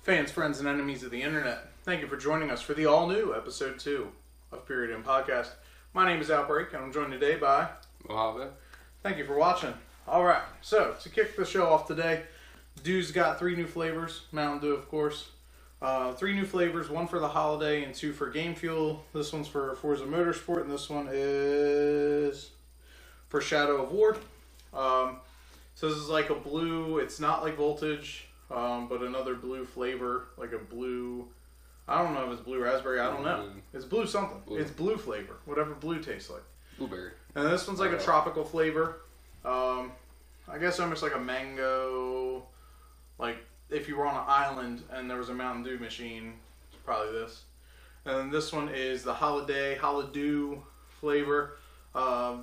Fans, friends, and enemies of the internet, thank you for joining us for the all-new episode 2 of Peeridium Podcast. My name is OutBREAK, and I'm joined today by Mojave. Thank you for watching. Alright, so to kick the show off today, Dew's got 3 new flavors. Mountain Dew, of course. 3 new flavors, 1 for the holiday and 2 for game fuel. This one's for Forza Motorsport, and this one is for Shadow of War. So this is like a blue, it's not like Voltage, but another blue flavor, like a blue, I don't know if it's blue raspberry, I don't know. It's blue something. Blue. It's blue flavor, whatever blue tastes like. Blueberry. And this one's like a tropical flavor. I guess almost like a mango, like if you were on an island and there was a Mountain Dew machine, it's probably this. And then this one is the Holiday flavor.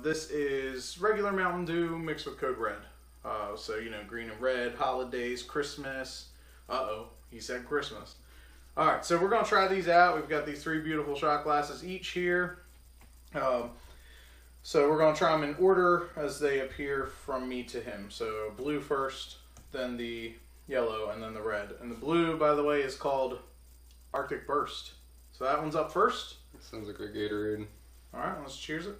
This is regular Mountain Dew mixed with Code Red. So, you know, green and red, holidays, Christmas. Uh-oh, he said Christmas. Alright, so we're going to try these out. We've got these 3 beautiful shot glasses each here. So we're going to try them in order as they appear from me to him. So blue first, then the yellow, and then the red. And the blue, by the way, is called Arctic Burst. So that one's up first. Sounds like a Gatorade. Alright, let's cheers it.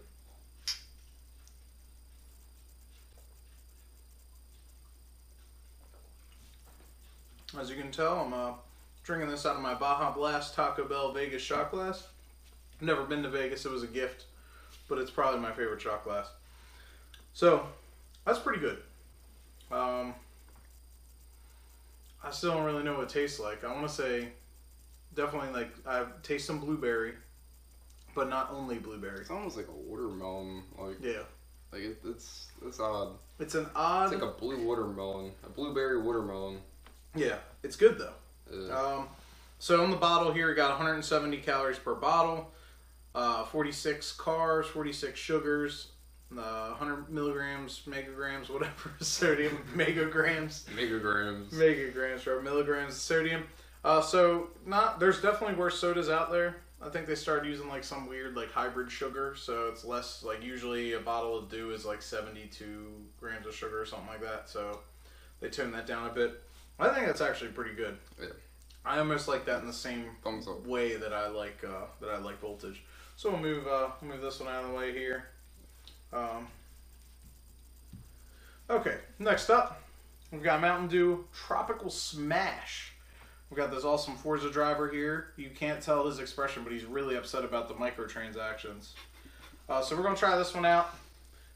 As you can tell, I'm drinking this out of my Baja Blast Taco Bell Vegas shot glass. I've never been to Vegas, it was a gift, but it's probably my favorite shot glass. So, that's pretty good. I still don't really know what it tastes like. I want to say, definitely like, I taste some blueberry, but not only blueberry. It's almost like a watermelon. Like, yeah. Like it's odd. It's an odd... It's like a blue watermelon. A blueberry watermelon. Yeah, it's good though. So on the bottle here, we got 170 calories per bottle, 46 carbs, 46 sugars, 100 milligrams, megagrams, whatever, sodium, megagrams, or milligrams of sodium. So there's definitely worse sodas out there. I think they started using like some weird like hybrid sugar, so it's less, like usually a bottle of Dew is like 72 grams of sugar or something like that. So they toned that down a bit. I think that's actually pretty good. Yeah. I almost like that in the same way that I like Voltage. So we'll move this one out of the way here. Okay, next up, we've got Mountain Dew Tropical Smash. We've got this awesome Forza driver here. You can't tell his expression, but he's really upset about the microtransactions. So we're gonna try this one out.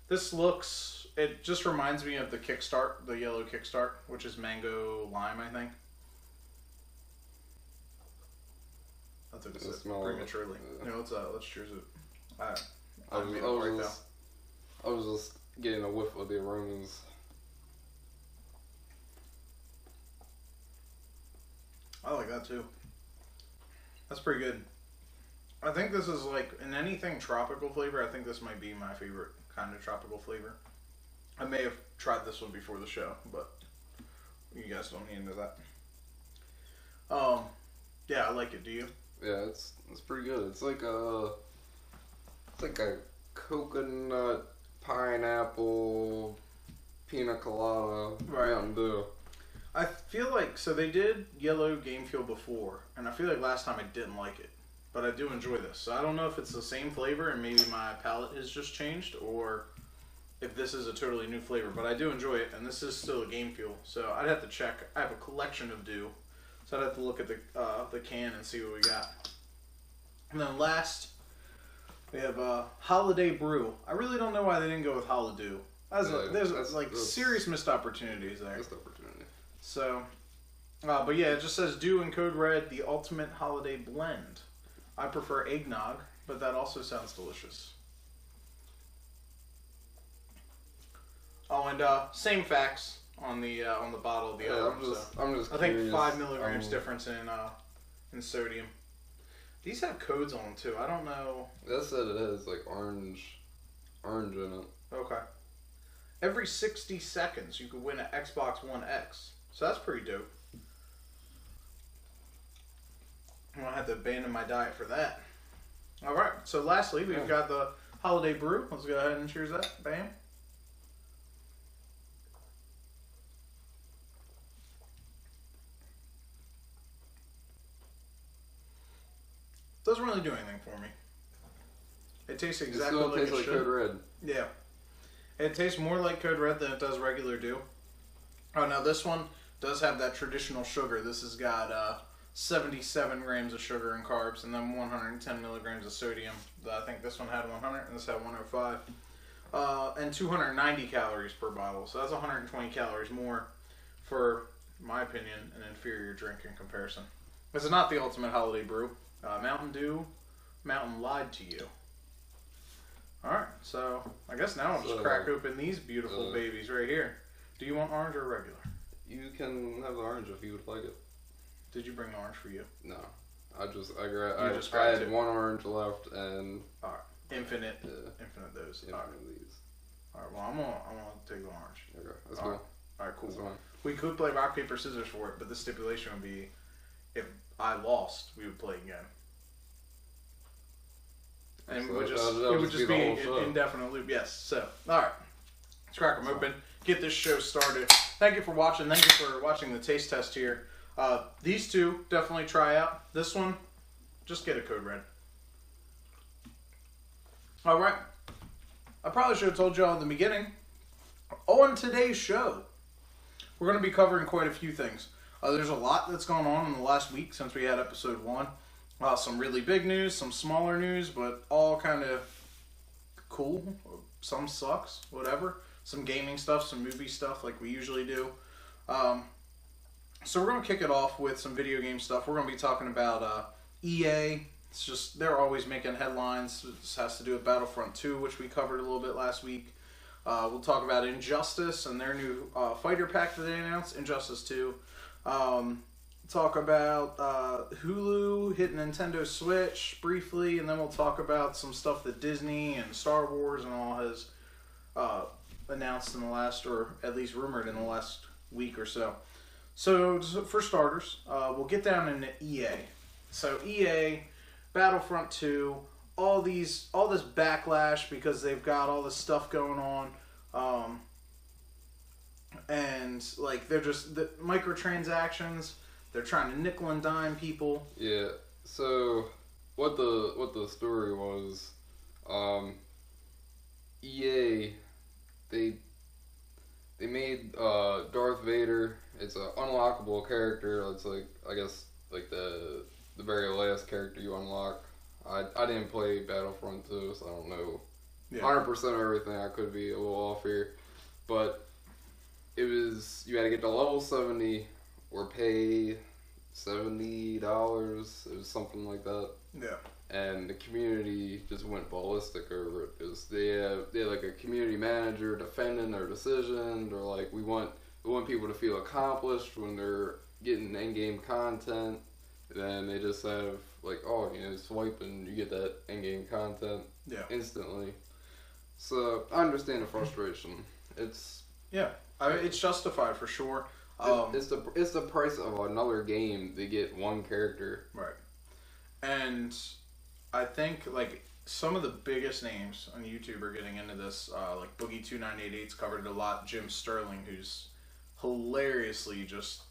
This looks. It just reminds me of the Kickstart, the yellow Kickstart, which is mango lime, I think. I took a sip prematurely. No, let's cheers it. I was just getting a whiff of the aromas. I like that too. That's pretty good. I think this is like, in anything tropical flavor, I think this might be my favorite kind of tropical flavor. I may have tried this one before the show, but you guys don't need into that. Yeah, I like it. Do you? Yeah, it's pretty good. It's like a coconut, pineapple, pina colada Mountain Dew. I feel like, so they did yellow game fuel before, and I feel like last time I didn't like it, but I do enjoy this. So I don't know if it's the same flavor and maybe my palate has just changed, or if this is a totally new flavor, but I do enjoy it, and this is still a game fuel, so I'd have to check. I have a collection of Dew, so I'd have to look at the can and see what we got. And then last, we have Holiday Brew. I really don't know why they didn't go with Holiday. There's serious missed opportunities there. Missed opportunity. So, but yeah, it just says Dew and Code Red, the ultimate holiday blend. I prefer eggnog, but that also sounds delicious. Oh, and same facts on the bottle of the other one. I think 5 milligrams difference in sodium. These have codes on them too. I don't know. That said it has like orange in it. Okay. Every 60 seconds you could win an Xbox One X. So that's pretty dope. I'm gonna have to abandon my diet for that. All right. So lastly, we've got the Holiday Brew. Let's go ahead and cheers that. Bam. Doesn't really do anything for me. It tastes exactly like it should. It still tastes like Code Red. Yeah. It tastes more like Code Red than it does regular Dew. Oh, now this one does have that traditional sugar. This has got 77 grams of sugar and carbs, and then 110 milligrams of sodium. I think this one had 100, and this had 105. And 290 calories per bottle. So that's 120 calories more for, in my opinion, an inferior drink in comparison. This is not the ultimate holiday brew. Mountain Dew, Mountain lied to you. Alright, so I guess now I'll just crack open these beautiful babies right here. Do you want orange or regular? You can have the orange if you would like it. Did you bring the orange for you? No. I had one orange left and... Alright, infinite those. Infinite these. Alright, well I'm gonna take the orange. Okay, that's cool. Alright, cool. We could play rock, paper, scissors for it, but the stipulation would be if I lost, we would play again. And so it would just be an indefinite loop. Yes. So, alright. Let's crack them open. Get this show started. Thank you for watching. Thank you for watching the taste test here. These two, definitely try out. This one, just get a Code Red. Alright. I probably should have told you all in the beginning. On today's show, we're going to be covering quite a few things. There's a lot that's gone on in the last week since we had episode 1. Some really big news, some smaller news, but all kind of cool. Some sucks, whatever. Some gaming stuff, some movie stuff like we usually do. So we're going to kick it off with some video game stuff. We're going to be talking about EA. It's just, they're always making headlines. This has to do with Battlefront 2, which we covered a little bit last week. We'll talk about Injustice and their new fighter pack that they announced, Injustice 2. Talk about Hulu hitting Nintendo Switch briefly, and then we'll talk about some stuff that Disney and Star Wars and all has announced in the last, or at least rumored in the last week or so. So for starters, we'll get down into EA. So EA, Battlefront 2, all this backlash because they've got all this stuff going on, and like they're just the microtransactions. They're trying to nickel and dime people. Yeah. So what the story was, EA, they made Darth Vader. It's an unlockable character. It's like, I guess, like the very last character you unlock. I didn't play Battlefront 2, so I don't know 100% of everything. I could be a little off here, but it was, you had to get to level 70 or pay $70. It was something like that. Yeah. And the community just went ballistic over it because they had like a community manager defending their decision. They're like, we want people to feel accomplished when they're getting in-game content. And then they just have like, oh, you know, swipe and you get that in-game content instantly. So I understand the frustration. It's justified for sure. It's the price of another game to get one character. Right. And I think like some of the biggest names on YouTube are getting into this. Like Boogie2988's covered it a lot. Jim Sterling, who's hilariously just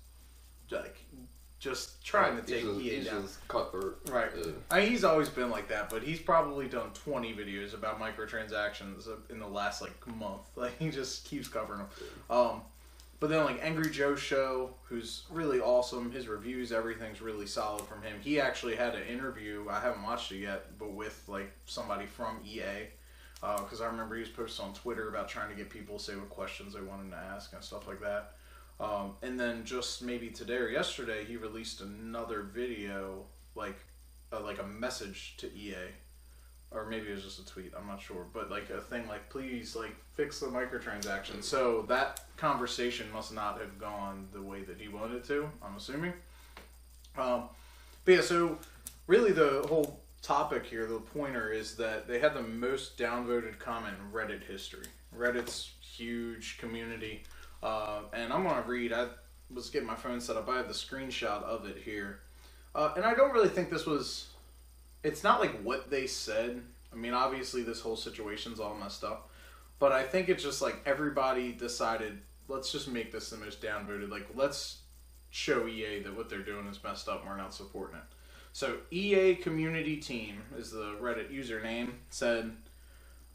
trying to take EA down. He's just cutthroat. Right. I mean, he's always been like that, but he's probably done 20 videos about microtransactions in the last like month. Like he just keeps covering them. But then like Angry Joe Show, who's really awesome. His reviews, everything's really solid from him. He actually had an interview, I haven't watched it yet, but with like somebody from EA. Because I remember he was posting on Twitter about trying to get people to say what questions they wanted to ask and stuff like that. And then just maybe today or yesterday, he released another video, like a message to EA. Or maybe it was just a tweet, I'm not sure. But like a thing like, please like fix the microtransactions. So that conversation must not have gone the way that he wanted it to, I'm assuming. But yeah, so really the whole topic here, the pointer is that they had the most downvoted comment in Reddit history. Reddit's huge community. And I'm going to read, I was getting my phone set up, I have the screenshot of it here. And I don't really think this was... It's not like what they said. I mean, obviously this whole situation's all messed up. But I think it's just like everybody decided, let's just make this the most downvoted. Like, let's show EA that what they're doing is messed up and we're not supporting it. So EA Community Team is the Reddit username, said,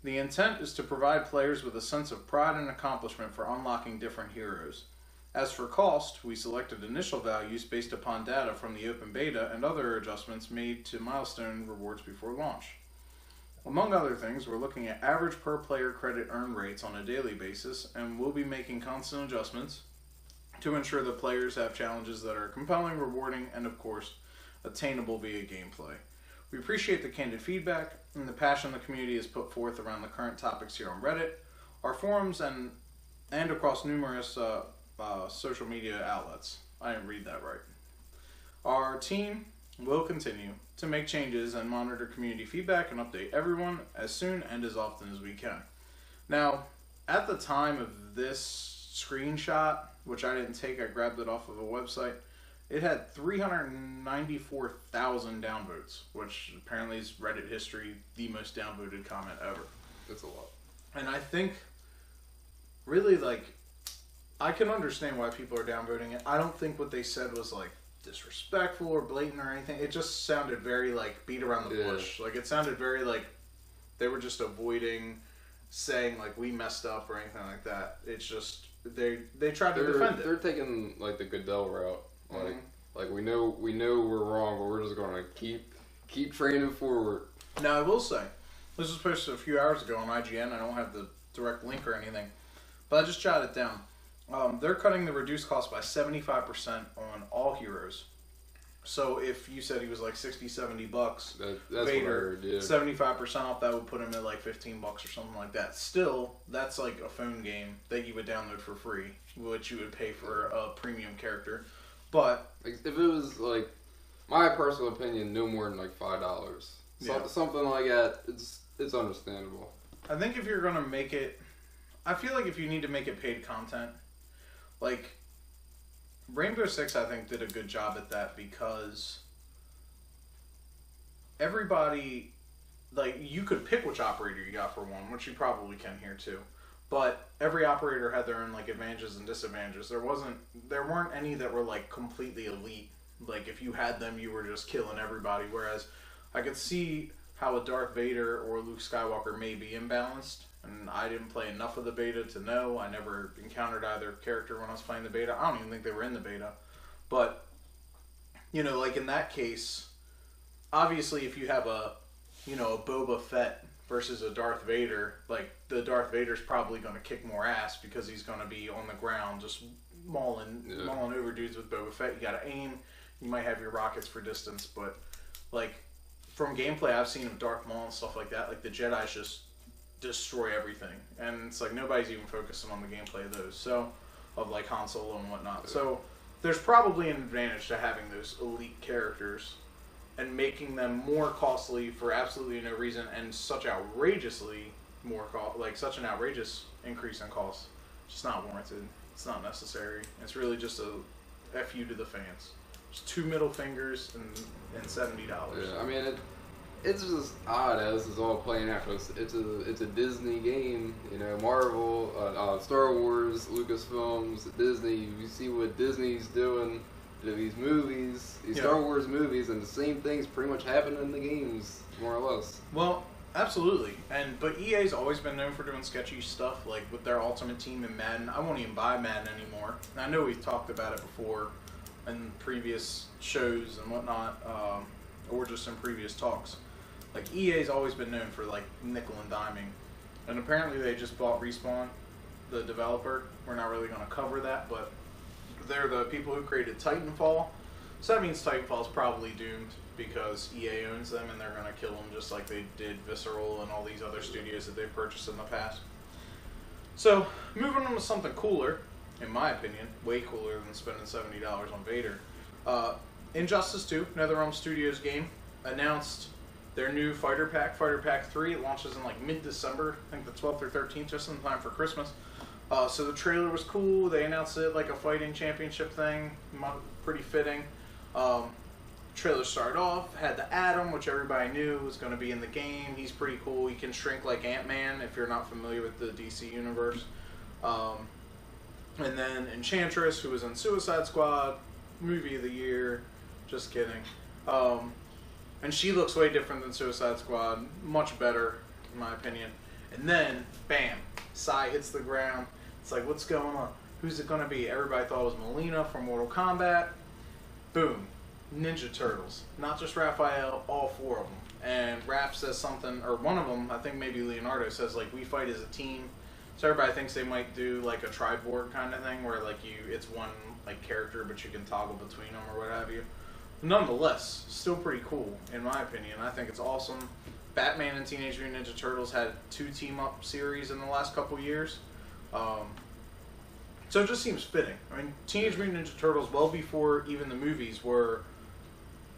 the intent is to provide players with a sense of pride and accomplishment for unlocking different heroes. As for cost, we selected initial values based upon data from the open beta and other adjustments made to milestone rewards before launch. Among other things, we're looking at average per player credit earn rates on a daily basis, and we'll be making constant adjustments to ensure that players have challenges that are compelling, rewarding, and of course, attainable via gameplay. We appreciate the candid feedback and the passion the community has put forth around the current topics here on Reddit, our forums, and across numerous social media outlets. I didn't read that right. Our team will continue to make changes and monitor community feedback and update everyone as soon and as often as we can. Now, at the time of this screenshot, which I didn't take, I grabbed it off of a website, it had 394,000 downvotes, which apparently is Reddit history, the most downvoted comment ever. That's a lot. And I think, really, like, I can understand why people are downvoting it. I don't think what they said was, like, disrespectful or blatant or anything. It just sounded very, like, beat around the bush. Like, it sounded very, like, they were just avoiding saying, like, we messed up or anything like that. It's just, they tried to defend it. They're taking, like, the Goodell route. Like we know we're wrong, but we're just going to keep training forward. Now, I will say, this was posted a few hours ago on IGN. I don't have the direct link or anything, but I just jotted it down. They're cutting the reduced cost by 75% on all heroes. So if you said he was like $60, $70, that's Vader, what I heard, yeah. 75% off that would put him at like $15 or something like that. Still, that's like a phone game that you would download for free, which you would pay for a premium character. But if it was like, my personal opinion, no more than like $5. Something like that, it's understandable. I think if you're gonna make it, I feel like if you need to make it paid content, like Rainbow Six, I think did a good job at that because everybody, like, you could pick which operator you got for one, which you probably can here too. But every operator had their own like advantages and disadvantages. There weren't any that were like completely elite. Like if you had them, you were just killing everybody. Whereas I could see how a Darth Vader or Luke Skywalker may be imbalanced. And I didn't play enough of the beta to know. I never encountered either character when I was playing the beta. I don't even think they were in the beta. But, you know, like in that case, obviously if you have a Boba Fett versus a Darth Vader, like the Darth Vader's probably going to kick more ass because he's going to be on the ground just mauling over dudes. With Boba Fett, you got to aim. You might have your rockets for distance, but like from gameplay I've seen of Darth Maul and stuff like that, like the Jedi's just destroy everything, and it's like nobody's even focusing on the gameplay of those, so of like Han Solo and whatnot. So there's probably an advantage to having those elite characters and making them more costly for absolutely no reason, and such outrageously more such an outrageous increase in cost. It's just not warranted. It's not necessary. It's really just a FU to the fans. Just 2 middle fingers and $70. Yeah, I mean it's just odd as it's all playing out. It's a Disney game, you know, Marvel, Star Wars, Lucasfilms, Disney. You see what Disney's doing to these movies, these Star Wars movies, and the same things pretty much happen in the games, more or less. Well, absolutely. But EA's always been known for doing sketchy stuff, like with their Ultimate Team in Madden. I won't even buy Madden anymore. I know we've talked about it before in previous shows and whatnot, or just in previous talks. Like, EA's always been known for, like, nickel and diming. And apparently they just bought Respawn, the developer. We're not really going to cover that, but they're the people who created Titanfall. So that means Titanfall's probably doomed because EA owns them and they're going to kill them just like they did Visceral and all these other studios that they've purchased in the past. So, moving on to something cooler, in my opinion, way cooler than spending $70 on Vader. Injustice 2, NetherRealm Studios game, announced their new Fighter Pack, Fighter Pack 3. It launches in like mid-December, I think the 12th or 13th, just in time for Christmas. So the trailer was cool. They announced it like a fighting championship thing, pretty fitting. Trailer started off, had the Atom, which everybody knew was going to be in the game. He's pretty cool. He can shrink like Ant-Man if you're not familiar with the DC universe. And then Enchantress, who was in Suicide Squad, movie of the year. Just kidding. And she looks way different than Suicide Squad. Much better, in my opinion. And then, bam, Sai hits the ground. It's like, what's going on? Who's it going to be? Everybody thought it was Melina from Mortal Kombat. Boom. Ninja Turtles. Not just Raphael, all 4 of them. And Raph says something, or one of them, I think maybe Leonardo, says, like, we fight as a team. So everybody thinks they might do, like, a tri-board kind of thing, where, like, it's one, like, character, but you can toggle between them or what have you. Nonetheless, still pretty cool, in my opinion. I think it's awesome. Batman and Teenage Mutant Ninja Turtles had 2 team-up series in the last couple years. So it just seems fitting. I mean, Teenage Mutant Ninja Turtles, well before even the movies, were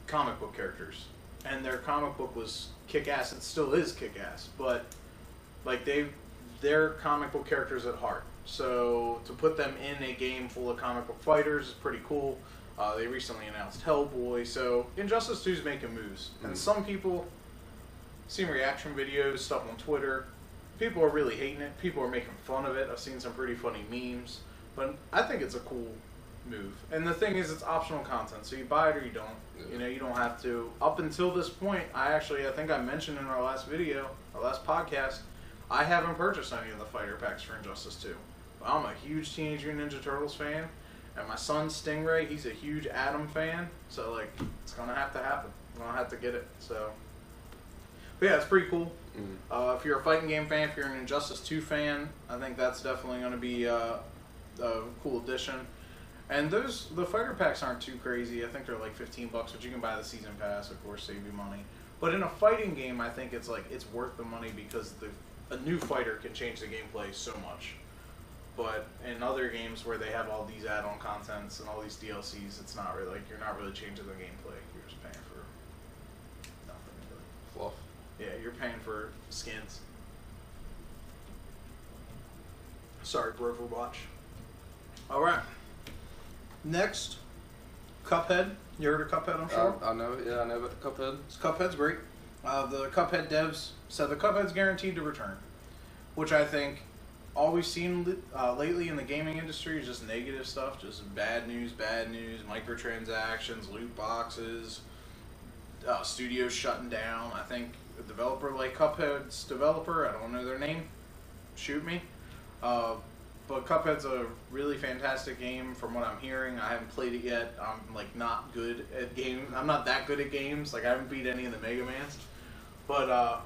comic book characters. And their comic book was kick-ass. It still is kick-ass. But, like, they're comic book characters at heart. So to put them in a game full of comic book fighters is pretty cool. They recently announced Hellboy. So Injustice 2 is making moves. And some people, seen reaction videos, stuff on Twitter, people are really hating it. People are making fun of it. I've seen some pretty funny memes. But I think it's a cool move. And the thing is, it's optional content. So you buy it or you don't. You know, you don't have to. Up until this point, I think I mentioned in our last video, our last podcast, I haven't purchased any of the fighter packs for Injustice 2. But I'm a huge Teenage Mutant Ninja Turtles fan. And my son, Stingray, he's a huge Atom fan. So, like, it's going to have to happen. I'm going to have to get it. So, but yeah, it's pretty cool. If you're a fighting game fan, if you're an Injustice 2 fan, I think that's definitely going to be a cool addition. And the fighter packs aren't too crazy. I think they're like $15, but you can buy the season pass, of course, save you money. But in a fighting game, I think it's worth the money because a new fighter can change the gameplay so much. But in other games where they have all these add-on contents and all these DLCs, it's not really you're not really changing the gameplay. You're just paying for nothing really. Fluff. Yeah, you're paying for skins. Sorry, Overwatch. All right. Next, Cuphead. You heard of Cuphead, I'm sure? I know, yeah, I know about the Cuphead. Cuphead's great. The Cuphead devs said the Cuphead's guaranteed to return, which I think all we've seen lately in the gaming industry is just negative stuff, just bad news, microtransactions, loot boxes, studios shutting down. I think a developer like Cuphead's developer, I don't know their name, shoot me. But Cuphead's a really fantastic game from what I'm hearing. I haven't played it yet. I'm not good at games. I'm not that good at games. I haven't beat any of the Mega Mans. But I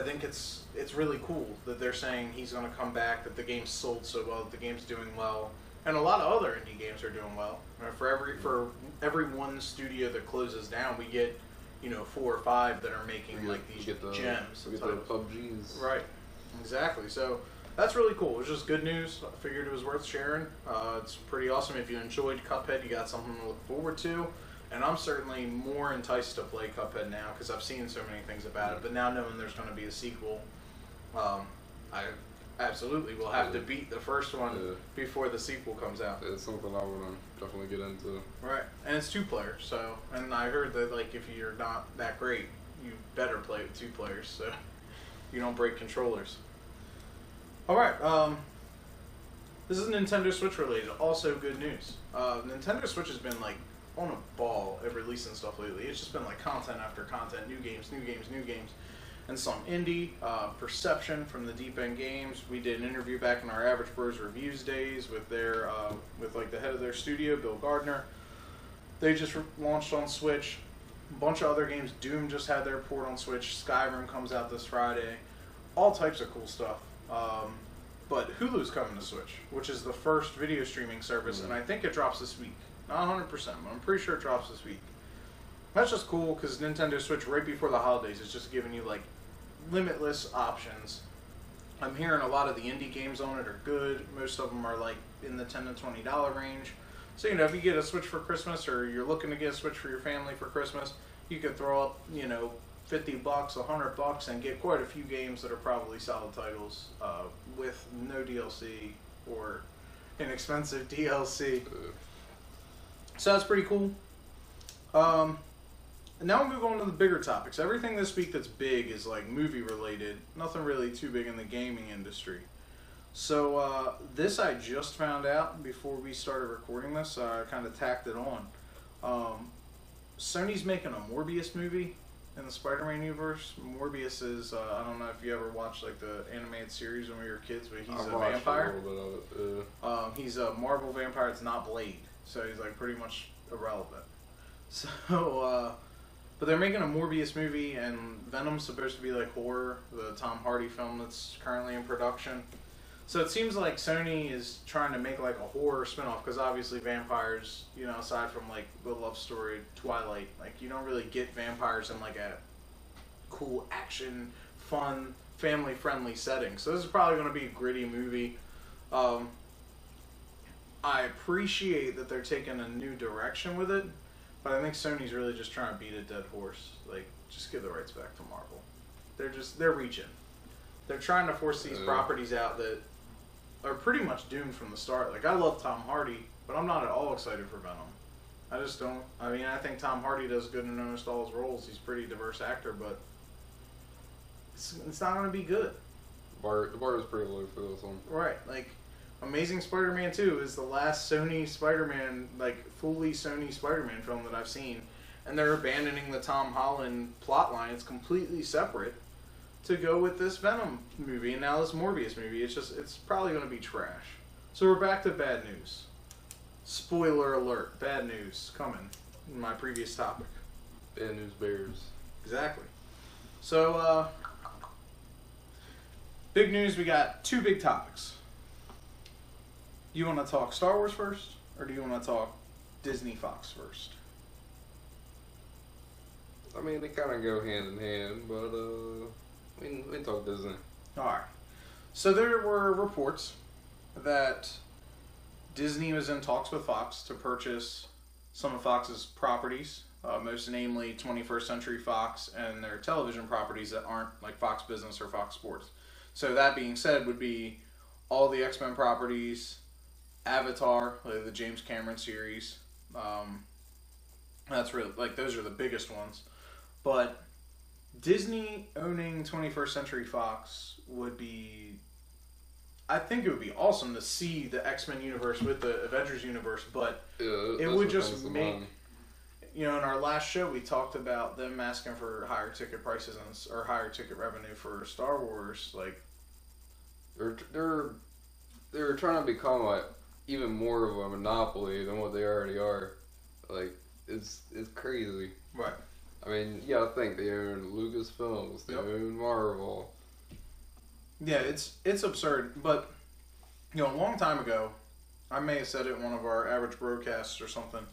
think it's really cool that they're saying he's going to come back, that the game's sold so well, that the game's doing well. And a lot of other indie games are doing well. For every one studio that closes down, we get 4 or 5 that are making these gems. We get the PUBGs. Right. Exactly. So that's really cool. It was just good news. I figured it was worth sharing. It's pretty awesome. If you enjoyed Cuphead, you got something to look forward to. And I'm certainly more enticed to play Cuphead now because I've seen so many things about it. But now knowing there's going to be a sequel, I absolutely will have to beat the first one before the sequel comes out. It's something I want to definitely get into. Right. And it's 2 players. So, and I heard that if you're not that great, you better play with 2 players so you don't break controllers. Alright, this is Nintendo Switch related. Also good news. Nintendo Switch has been on a ball at releasing stuff lately. It's just been content after content, new games, and some indie. Perception from the Deep End Games. We did an interview back in our Average Bros Reviews days with their with the head of their studio, Bill Gardner. They just launched on Switch. A bunch of other games. Doom just had their port on Switch. Skyrim comes out this Friday. All types of cool stuff. But Hulu's coming to Switch, which is the first video streaming service, and I think it drops this week. Not 100%, but I'm pretty sure it drops this week. That's just cool, because Nintendo Switch, right before the holidays, is just giving you, limitless options. I'm hearing a lot of the indie games on it are good. Most of them are, in the $10 to $20 range. So, if you get a Switch for Christmas, or you're looking to get a Switch for your family for Christmas, you could throw up, $50, $100, and get quite a few games that are probably solid titles with no DLC or inexpensive DLC. So that's pretty cool. And now we'll move on to the bigger topics. Everything this week that's big is movie related. Nothing really too big in the gaming industry. So this I just found out before we started recording this. I kind of tacked it on. Sony's making a Morbius movie in the Spider-Man universe. Morbius is, I don't know if you ever watched like the animated series when we were kids, but he's a vampire. A little bit of it, he's a Marvel vampire. It's not Blade, so he's like pretty much irrelevant. So, but they're making a Morbius movie, and Venom's supposed to be like horror, the Tom Hardy film that's currently in production. So it seems like Sony is trying to make like a horror spinoff, because obviously vampires, you know, aside from like the love story Twilight, like you don't really get vampires in like a cool action, fun, family-friendly setting. So this is probably going to be a gritty movie. I appreciate that they're taking a new direction with it, but I think Sony's really just trying to beat a dead horse. Like, just give the rights back to Marvel. They're reaching. They're trying to force these properties out that are pretty much doomed from the start. Like, I love Tom Hardy, but I'm not at all excited for Venom. I just don't. I mean, I think Tom Hardy does good in almost all his roles. He's a pretty diverse actor, but it's not going to be good. The bar is pretty low for this one. Right. Like, Amazing Spider-Man 2 is the last Sony Spider-Man, like, fully Sony Spider-Man film that I've seen. And they're abandoning the Tom Holland plotline. It's completely separate to go with this Venom movie and now this Morbius movie. It's probably going to be trash. So we're back to bad news. Spoiler alert, bad news coming in my previous topic. Bad news bears. Exactly. So, big news, we got two big topics. You want to talk Star Wars first, or do you want to talk Disney Fox first? I mean, they kind of go hand in hand, but we can talk Disney. Alright. So there were reports that Disney was in talks with Fox to purchase some of Fox's properties, most namely 21st Century Fox and their television properties that aren't like Fox Business or Fox Sports. So that being said, would be all the XMen properties, Avatar, like the James Cameron series. That's really, like, those are the biggest ones. But Disney owning 21st Century Fox would be, I think it would be awesome to see the X-Men universe with the Avengers universe, but it would just make, you know, in our last show we talked about them asking for higher ticket prices or higher ticket revenue for Star Wars. Like, they're trying to become like even more of a monopoly than what they already are. Like, it's crazy. Right. I mean, you gotta think, they own Lucasfilms, they own Marvel. Yeah, it's absurd. But, you know, a long time ago, I may have said it in one of our average broadcasts or something.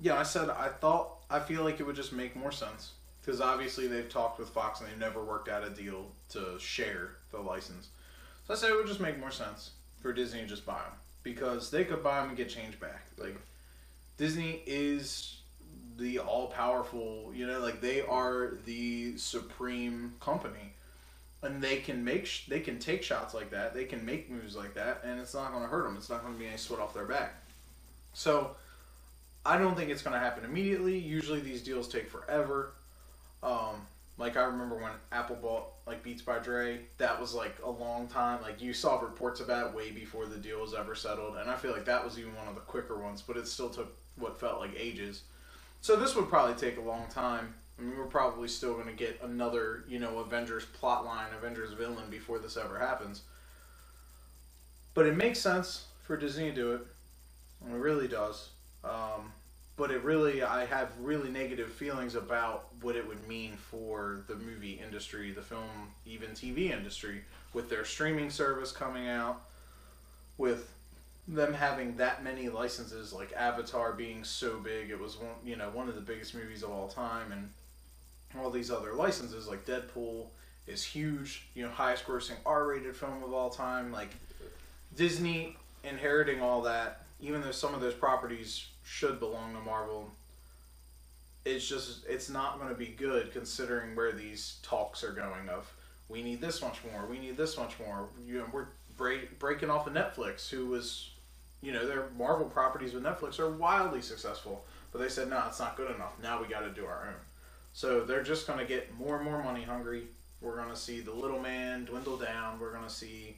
Yeah, I said I feel like it would just make more sense. Because obviously they've talked with Fox and they've never worked out a deal to share the license. So I said it would just make more sense for Disney to just buy them. Because they could buy them and get change back. Like, Disney is the all-powerful, you know, like, they are the supreme company. And they can take shots like that. They can make moves like that. And it's not going to hurt them. It's not going to be any sweat off their back. So, I don't think it's going to happen immediately. Usually these deals take forever. Like, I remember when Apple bought, like, Beats by Dre, that was, like, a long time. Like, you saw reports about it way before the deal was ever settled, and I feel like that was even one of the quicker ones, but it still took what felt like ages. So this would probably take a long time. I mean, we're probably still going to get another, you know, Avengers plotline, Avengers villain before this ever happens. But it makes sense for Disney to do it. And it really does. But I have really negative feelings about what it would mean for the movie industry, the film, even TV industry, with their streaming service coming out, with them having that many licenses, like Avatar being so big, it was one of the biggest movies of all time, and all these other licenses, like Deadpool is huge, you know, highest grossing R-rated film of all time. Like, Disney inheriting all that, even though some of those properties should belong to Marvel, it's not going to be good considering where these talks are going of, we need this much more, we need this much more. You know, we're breaking off of Netflix, who was, you know, their Marvel properties with Netflix are wildly successful, but they said, no, it's not good enough. Now we got to do our own. So they're just going to get more and more money hungry. We're going to see the little man dwindle down. We're going to see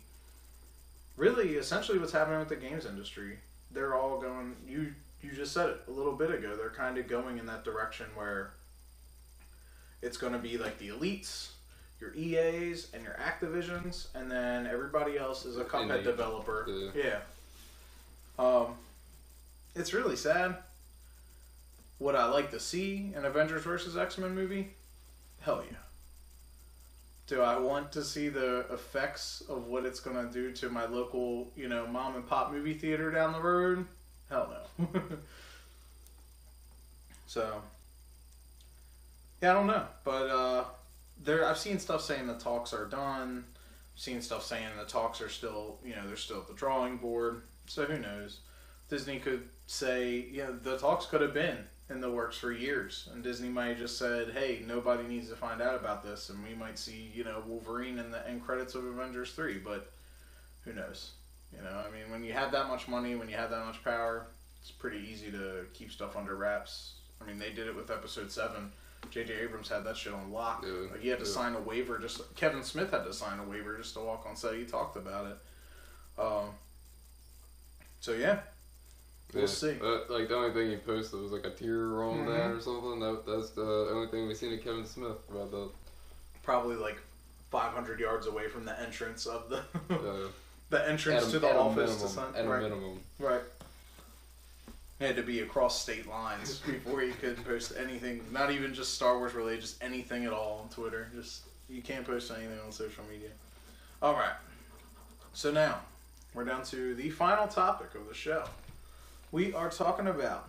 really essentially what's happening with the games industry. They're all going, you you just said it a little bit ago. They're kind of going in that direction where it's going to be like the elites, your EAs, and your Activisions, and then everybody else is a Cuphead developer. Yeah. It's really sad. Would I like to see an Avengers versus X-Men movie? Hell yeah. Do I want to see the effects of what it's going to do to my local, mom and pop movie theater down the road? Hell no. So, yeah, I don't know. But I've seen stuff saying the talks are done. I've seen stuff saying the talks are still, they're still at the drawing board. So who knows? Disney could say, the talks could have been in the works for years, and Disney might have just said, hey, nobody needs to find out about this, and we might see, Wolverine in the end credits of Avengers 3, but who knows? When you have that much money, when you have that much power, it's pretty easy to keep stuff under wraps. They did it with Episode 7. J.J. Abrams had that shit on lock. Like, he had to sign a waiver, Kevin Smith had to sign a waiver just to walk on set. He talked about it. So, yeah. We'll see. The only thing he posted was a tear rolling down or something. That's the only thing we've seen of Kevin Smith about that. Probably 500 yards away from the entrance of the the entrance to the office. At a minimum. Right. He had to be across state lines before he could post anything. Not even just Star Wars related, just anything at all on Twitter. You can't post anything on social media. All right. So now we're down to the final topic of the show. We are talking about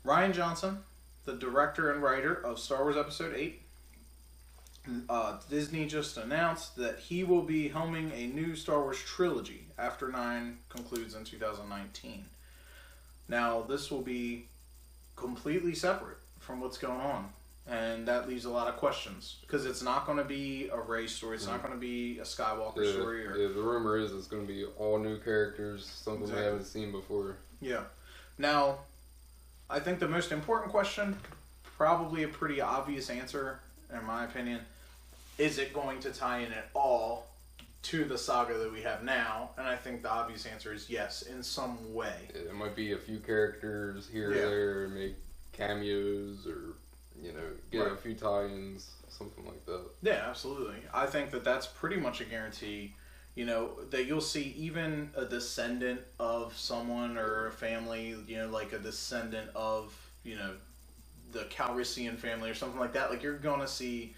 Rian Johnson, the director and writer of Star Wars Episode 8. Disney just announced that he will be helming a new Star Wars trilogy after 9 concludes in 2019. Now, this will be completely separate from what's going on, and that leaves a lot of questions, because it's not going to be a Rey story, it's not going to be a Skywalker story. The rumor is it's going to be all new characters, something we haven't seen before. Yeah. Now, I think the most important question, probably a pretty obvious answer, in my opinion, is it going to tie in at all to the saga that we have now? And I think the obvious answer is yes, in some way. It might be a few characters here or there, make cameos, or get a few tie-ins, something like that. Yeah, absolutely. I think that's pretty much a guarantee. That you'll see even a descendant of someone or a family, like a descendant of, the Calrissian family or something like that. Like, you're going to see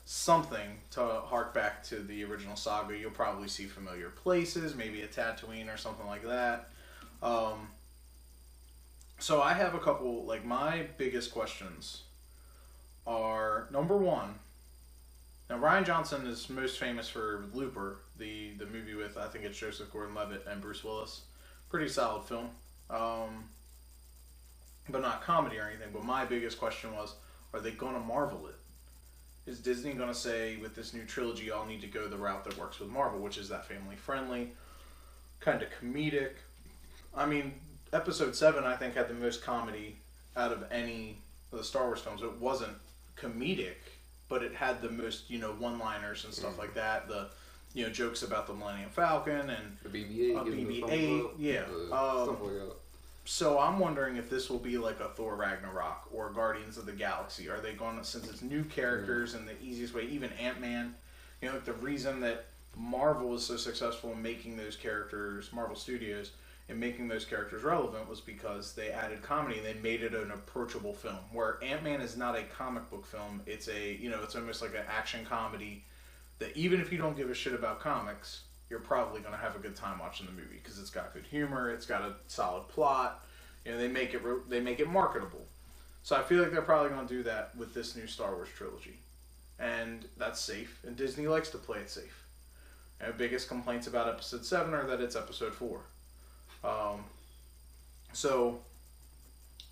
something to hark back to the original saga. You'll probably see familiar places, maybe a Tatooine or something like that. So I have a couple, my biggest questions are, number one, now Rian Johnson is most famous for Looper, the movie with, I think it's Joseph Gordon-Levitt and Bruce Willis. Pretty solid film. But not comedy or anything. But my biggest question was, are they going to Marvel it? Is Disney going to say, with this new trilogy, y'all need to go the route that works with Marvel, which is that family-friendly, kind of comedic. Episode 7, I think, had the most comedy out of any of the Star Wars films. It wasn't comedic, but it had the most, one-liners and stuff like that. The, jokes about the Millennium Falcon and the BB-8, stuff like that. So I'm wondering if this will be like a Thor Ragnarok or Guardians of the Galaxy. Are they going to, since it's new characters and the easiest way, even Ant-Man, the reason that Marvel is so successful in making those characters, Marvel Studios, in making those characters relevant was because they added comedy and they made it an approachable film. Where Ant-Man is not a comic book film, it's it's almost like an action comedy that even if you don't give a shit about comics, you're probably going to have a good time watching the movie because it's got good humor, it's got a solid plot. They make it marketable. So I feel like they're probably going to do that with this new Star Wars trilogy, and that's safe. And Disney likes to play it safe. And the biggest complaints about Episode 7 are that it's Episode 4. So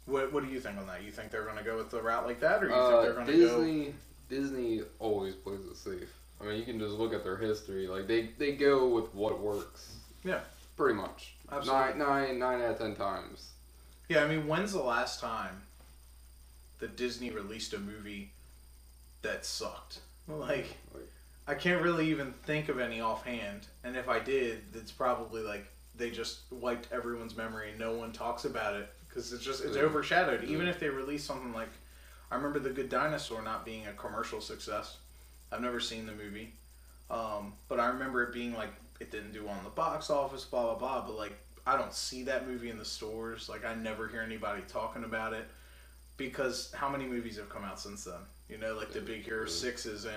what do you think on that? You think they're going to go with the route like that, or you think they're going to go? Disney always plays it safe. You can just look at their history. They go with what works. Yeah. Pretty much. Absolutely. 9 out of 10 times. Yeah, when's the last time that Disney released a movie that sucked? I can't really even think of any offhand. And if I did, it's probably they just wiped everyone's memory and no one talks about it because it's overshadowed. Even if they release something like, I remember The Good Dinosaur not being a commercial success. I've never seen the movie, but I remember it being like, it didn't do well in the box office, blah blah blah. But like, I don't see that movie in the stores. Like, I never hear anybody talking about it because how many movies have come out since then? You know, like the Big Hero 6s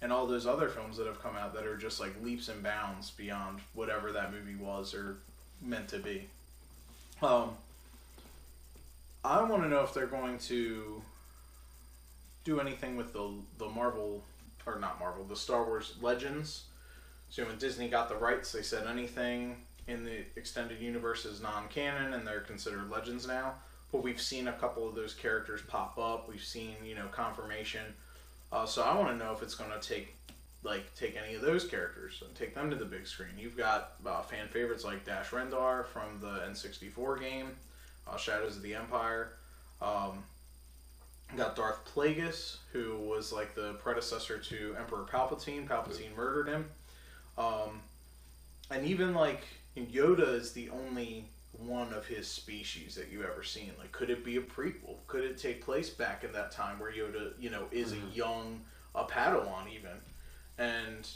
and all those other films that have come out that are just like leaps and bounds beyond whatever that movie was or meant to be. I want to know if they're going to do anything with the Marvel, or not Marvel, the Star Wars Legends. So when Disney got the rights, they said anything in the extended universe is non-canon and they're considered legends now. But we've seen a couple of those characters pop up. We've seen, confirmation. So I want to know if it's going to take any of those characters and take them to the big screen. You've got fan favorites like Dash Rendar from the N64 game, Shadows of the Empire. Got Darth Plagueis, who was like the predecessor to Emperor Palpatine. Palpatine murdered him. And even like Yoda is the only one of his species that you ever seen. Like, could it be a prequel? Could it take place back in that time where Yoda, is a young Padawan even, and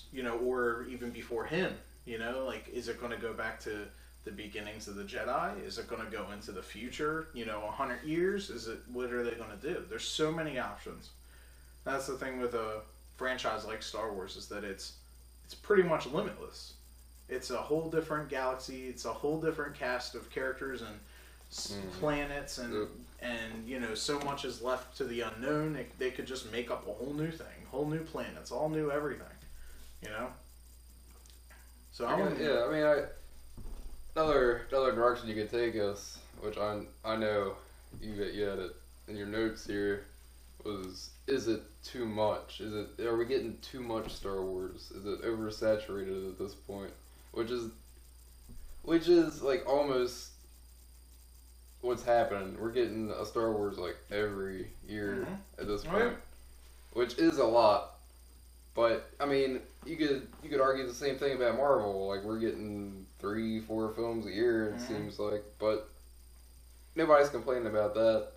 or even before him? Like, is it going to go back to the beginnings of the Jedi? Is it going to go into the future? 100 years? What are they going to do? There's so many options. That's the thing with a franchise like Star Wars, is that it's pretty much limitless. It's a whole different galaxy. It's a whole different cast of characters and planets, and so much is left to the unknown. They could just make up a whole new thing, whole new planets, all new everything. So another direction you could take us, which I know you had it in your notes here, was, is it too much? Are we getting too much Star Wars? Is it oversaturated at this point? Which is like almost what's happening. We're getting a Star Wars like every year at this point, which is a lot. But I mean, you could argue the same thing about Marvel. Like, we're getting 3-4 films a year, it seems like, but nobody's complaining about that.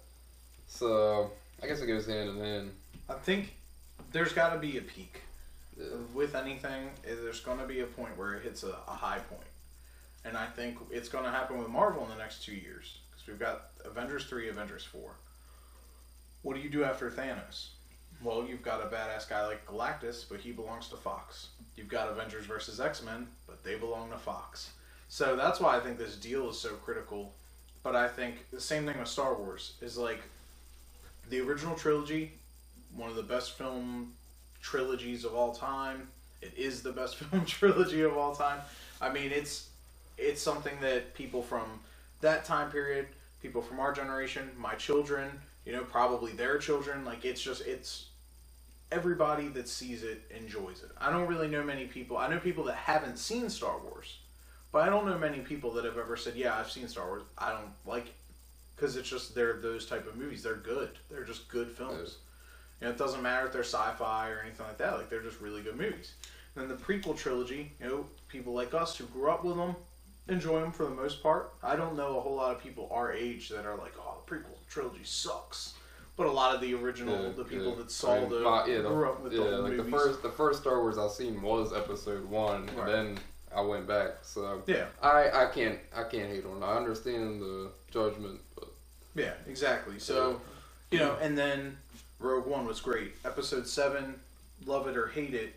So I guess it goes hand in hand. I think there's got to be a peak. With anything, there's going to be a point where it hits a high point. And I think it's going to happen with Marvel in the next 2 years. Because we've got Avengers 3, Avengers 4. What do you do after Thanos? Well, you've got a badass guy like Galactus, but he belongs to Fox. You've got Avengers versus X-Men, but they belong to Fox. So that's why I think this deal is so critical. But I think the same thing with Star Wars is like the original trilogy, one of the best film trilogies of all time. It is the best film trilogy of all time. I mean, it's something that people from that time period, people from our generation, my children, probably their children, like, it's everybody that sees it enjoys it. I don't really know many people. I know people that haven't seen Star Wars, but I don't know many people that have ever said, yeah, I've seen Star Wars, I don't like it. Because it's just, they're those type of movies. They're good. They're just good films. It doesn't matter if they're sci-fi or anything like that. Like, they're just really good movies. And then the prequel trilogy, people like us who grew up with them enjoy them for the most part. I don't know a whole lot of people our age that are like, oh, the prequel trilogy sucks. But a lot of the original, the people that saw grew up with the movies. The first Star Wars I've seen was Episode 1, and then I went back. So yeah, I can't hate on it. I understand the judgment, but yeah, exactly. So and then Rogue One was great. Episode 7, love it or hate it,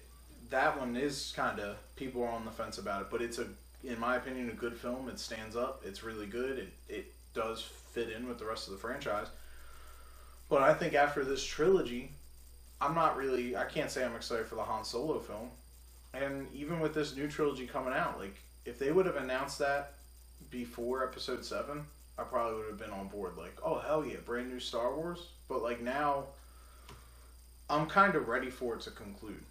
that one is kind of, people are on the fence about it, but it's in my opinion, a good film. It stands up. It's really good. It does fit in with the rest of the franchise. But I think after this trilogy, I can't say I'm excited for the Han Solo film. And even with this new trilogy coming out, like, if they would have announced that before Episode 7, I probably would have been on board. Like, oh, hell yeah, brand new Star Wars. But, like, now, I'm kind of ready for it to conclude.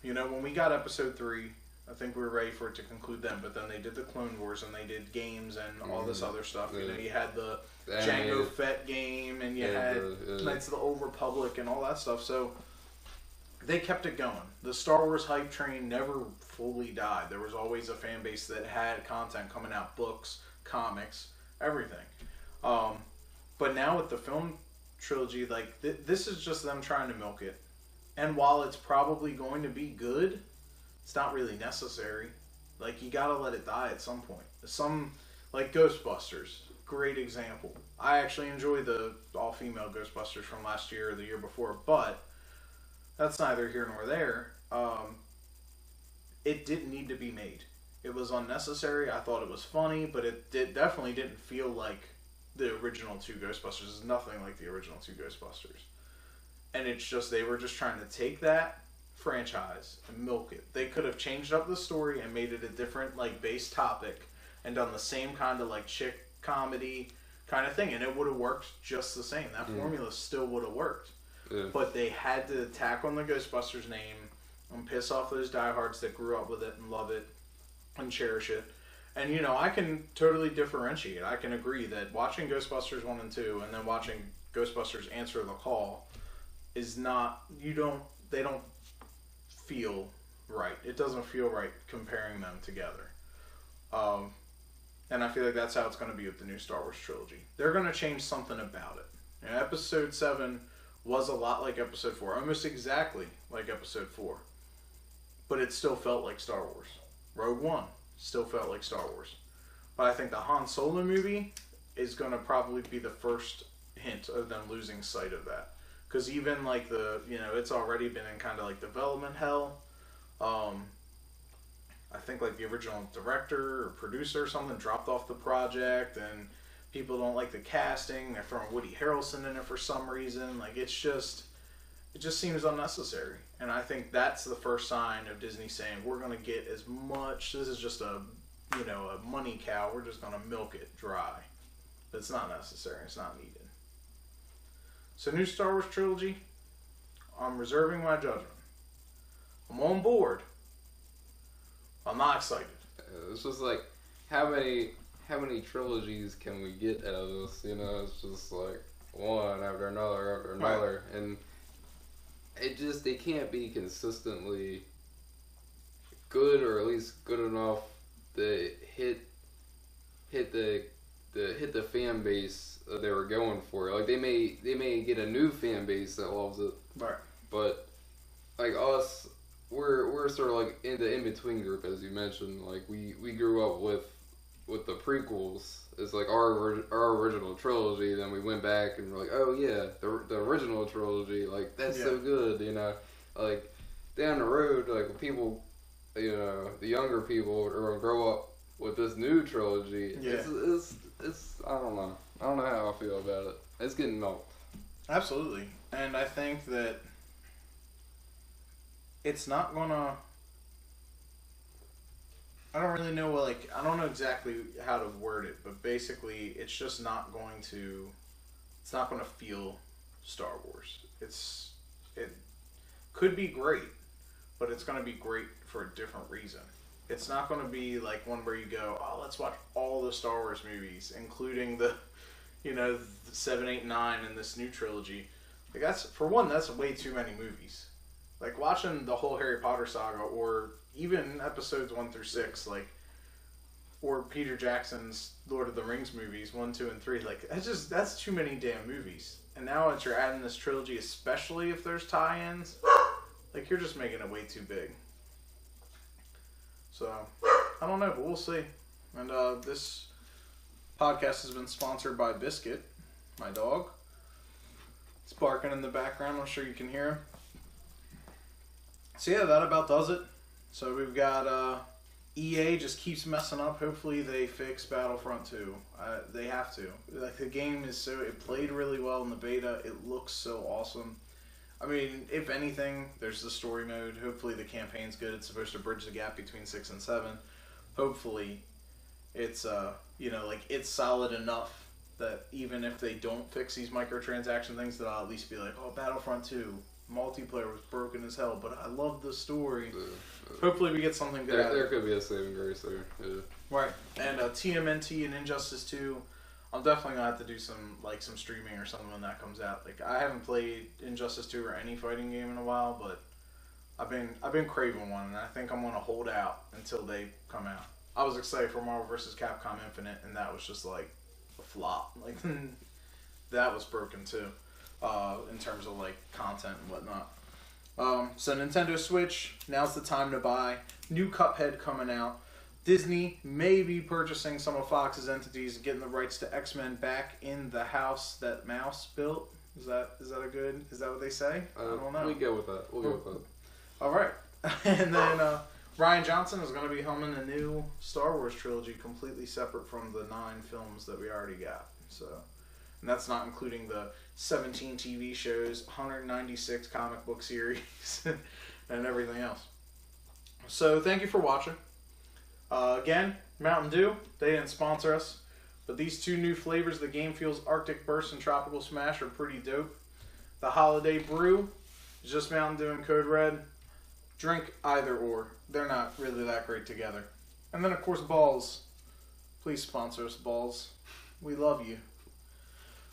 When we got Episode 3, I think we were ready for it to conclude then. But then they did the Clone Wars, and they did games and all this other stuff. You had the Jango Fett game, and you had Knights of the Old Republic and all that stuff. So they kept it going. The Star Wars hype train never fully died. There was always a fan base that had content coming out, books, comics, everything. But now with the film trilogy, like, this is just them trying to milk it. And while it's probably going to be good, it's not really necessary. Like, you gotta let it die at some point. Like Ghostbusters, great example. I actually enjoy the all-female Ghostbusters from last year or the year before, but that's neither here nor there. It didn't need to be made. It was unnecessary. I thought it was funny, but it definitely didn't feel like the original two Ghostbusters. It's nothing like the original two Ghostbusters. And it's just, they were just trying to take that franchise and milk it. They could have changed up the story and made it a different, like, base topic and done the same kind of, like, chick comedy kind of thing, and it would have worked just the same. That formula still would have worked. Yeah. But they had to tack on the Ghostbusters name and piss off those diehards that grew up with it and love it and cherish it. And, you know, I can totally differentiate. I can agree that watching Ghostbusters 1 and 2 and then watching Ghostbusters Answer the Call is not, they don't feel right. It doesn't feel right comparing them together. And I feel like that's how it's going to be with the new Star Wars trilogy. They're going to change something about it. And Episode 7 was a lot like Episode 4. Almost exactly like Episode 4. But it still felt like Star Wars. Rogue One still felt like Star Wars. But I think the Han Solo movie is going to probably be the first hint of them losing sight of that. Because even like it's already been in kind of like development hell. I think like the original director or producer or something dropped off the project, and people don't like the casting. They're throwing Woody Harrelson in it for some reason. Like, it just seems unnecessary. And I think that's the first sign of Disney saying, we're going to get as much, this is just a money cow, we're just going to milk it dry. But it's not necessary, it's not needed. So, new Star Wars trilogy, I'm reserving my judgment. I'm on board. I'm not excited. It's just like, how many trilogies can we get out of this? You know, it's just like one after another, right. And it can't be consistently good, or at least good enough to hit the fan base that they were going for. Like, they may get a new fan base that loves it, right? But like us, we're sort of like in the in-between group, as you mentioned. Like, we grew up with the prequels. It's like our original trilogy. Then we went back and we're like, oh yeah, the original trilogy. Like, that's so good, you know. Like, down the road, like, people, you know, the younger people are gonna grow up with this new trilogy. Yeah. It's I don't know how I feel about it. It's getting milked. Absolutely, and I think that it's not gonna. I don't really know, I don't know exactly how to word it, but basically, it's just not going to. It's not going to feel Star Wars. It could be great, but it's going to be great for a different reason. It's not going to be like one where you go, oh, let's watch all the Star Wars movies, including the 7, 8, 9 in this new trilogy. Like, that's way too many movies. Like, watching the whole Harry Potter saga, or even episodes 1 through 6, like, or Peter Jackson's Lord of the Rings movies, 1, 2, and 3, like, that's too many damn movies. And now that you're adding this trilogy, especially if there's tie-ins, like, you're just making it way too big. So, I don't know, but we'll see. And this podcast has been sponsored by Biscuit, my dog. He's barking in the background. I'm sure you can hear him. So yeah, that about does it. So we've got EA just keeps messing up. Hopefully they fix Battlefront 2. They have to. Like, the game it played really well in the beta. It looks so awesome. I mean, if anything, there's the story mode. Hopefully the campaign's good. It's supposed to bridge the gap between 6 and 7. Hopefully it's it's solid enough that even if they don't fix these microtransaction things, that I'll at least be like, oh, Battlefront 2 multiplayer was broken as hell, but I love the story. Hopefully we get something good. There could be a saving grace there. Yeah. Right. And TMNT and Injustice 2, I'm definitely gonna have to do some streaming or something when that comes out. Like, I haven't played Injustice 2 or any fighting game in a while, but I've been craving one, and I think I'm gonna hold out until they come out. I was excited for Marvel vs. Capcom Infinite, and that was just like a flop. Like that was broken too, in terms of like content and whatnot. So Nintendo Switch, now's the time to buy. New Cuphead coming out. Disney may be purchasing some of Fox's entities, getting the rights to XMen back in the house that Mouse built. Is that what they say? I don't know. We go with that. We'll go with that. All right. And then Rian Johnson is going to be helming a new Star Wars trilogy, completely separate from the 9 films that we already got. So, and that's not including the 17 TV shows, 196 comic book series, and everything else. So thank you for watching. Again, Mountain Dew, they didn't sponsor us, but these 2 new flavors, the Game Fuels Arctic Burst and Tropical Smash, are pretty dope. The Holiday Brew is just Mountain Dew and Code Red. Drink either or. They're not really that great together. And then, of course, BAWLS. Please sponsor us, BAWLS. We love you.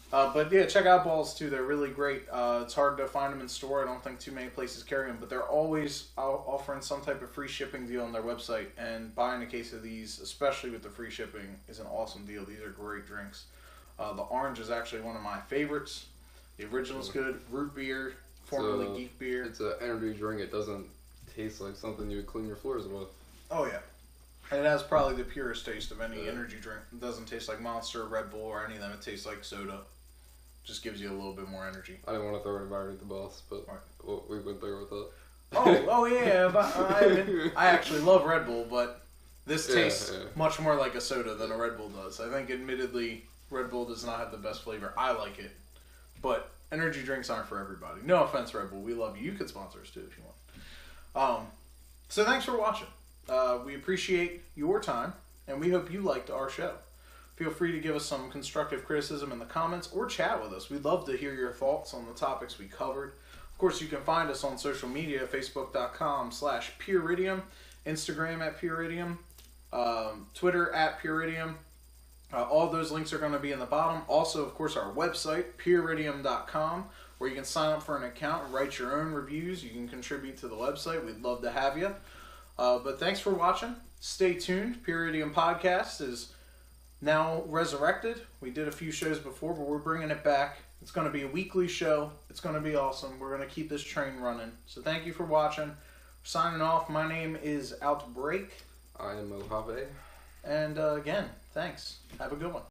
But yeah, check out BAWLS too. They're really great. It's hard to find them in store. I don't think too many places carry them, but they're always offering some type of free shipping deal on their website. And buying a case of these, especially with the free shipping, is an awesome deal. These are great drinks. The orange is actually one of my favorites. The original's good. Root beer, formerly Geek beer. It's an energy drink. It doesn't taste like something you would clean your floors with. Oh yeah. And it has probably the purest taste of any energy drink. It doesn't taste like Monster, Red Bull, or any of them. It tastes like soda. Just gives you a little bit more energy. I didn't want to throw anybody underneath the bus, but we went there with that. Oh yeah, but I actually love Red Bull, but this tastes much more like a soda than a Red Bull does. I think, admittedly, Red Bull does not have the best flavor. I like it, but energy drinks aren't for everybody. No offense, Red Bull. We love you. You could sponsor us too if you want. So thanks for watching. We appreciate your time, and we hope you liked our show. Feel free to give us some constructive criticism in the comments or chat with us. We'd love to hear your thoughts on the topics we covered. Of course, you can find us on social media, facebook.com/Peeridium, Instagram @Peeridium, Twitter @Peeridium. All those links are going to be in the bottom. Also, of course, our website, Peeridium.com, where you can sign up for an account and write your own reviews. You can contribute to the website. We'd love to have you. But thanks for watching. Stay tuned. Peeridium Podcast is now resurrected. We did a few shows before, but we're bringing it back. It's going to be a weekly show. It's going to be awesome. We're going to keep this train running. So thank you for watching. Signing off, my name is OutBREAK. I am Mojave. And again, thanks. Have a good one.